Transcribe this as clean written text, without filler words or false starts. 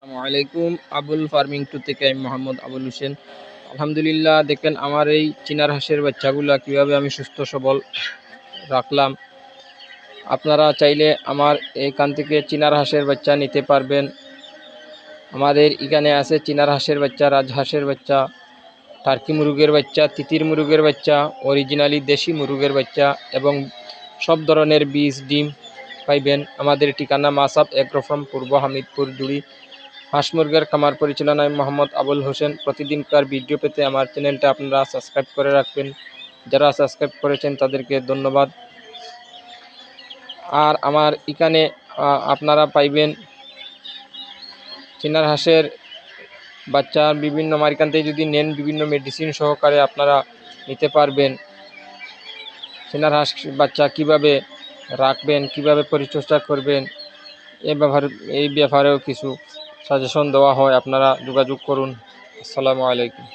আসসালামু আলাইকুম। Abul farming two থেকে আমি মোহাম্মদ আবুল হোসেন। আলহামদুলিল্লাহ, দেখেন আমার এই চিনার হাঁসের বাচ্চাগুলা কিভাবে আমি সুস্থ সবল রাখলাম। আপনারা চাইলে আমার এখান থেকে চিনার হাঁসের বাচ্চা নিতে পারবেন। আমাদের এখানে আছে চিনার হাঁসের বাচ্চা, রাজহাঁসের বাচ্চা, টার্কি মুরগের বাচ্চা, তিতির মুরগের বাচ্চা, অরিজিনালি দেশি মুরগের বাচ্চা এবং সব ধরনের বীজ ডিম পাইবেন। আমাদের ঠিকানা মাসাব এগ্রো ফার্ম, পূর্ব হামিদপুর, জুড়ি। হাঁস মুরগের খামার পরিচালনায় মোহাম্মদ আবুল হোসেন। প্রতিদিনকার ভিডিও পেতে আমার চ্যানেলটা আপনারা সাবস্ক্রাইব করে রাখবেন। যারা সাবস্ক্রাইব করেছেন তাদেরকে ধন্যবাদ। আর আমার এখানে আপনারা পাইবেন চিনার হাঁসের বাচ্চা বিভিন্ন এখান থেকে যদি নেন বিভিন্ন মেডিসিন সহকারে আপনারা নিতে পারবেন। চিনার হাঁস বাচ্চা কিভাবে রাখবেন, কিভাবে পরিচর্যা করবেন, এই ব্যাপারেও কিছু সাজেশন দেওয়া হয়। আপনারা যোগাযোগ করুন। আসসালামু আলাইকুম।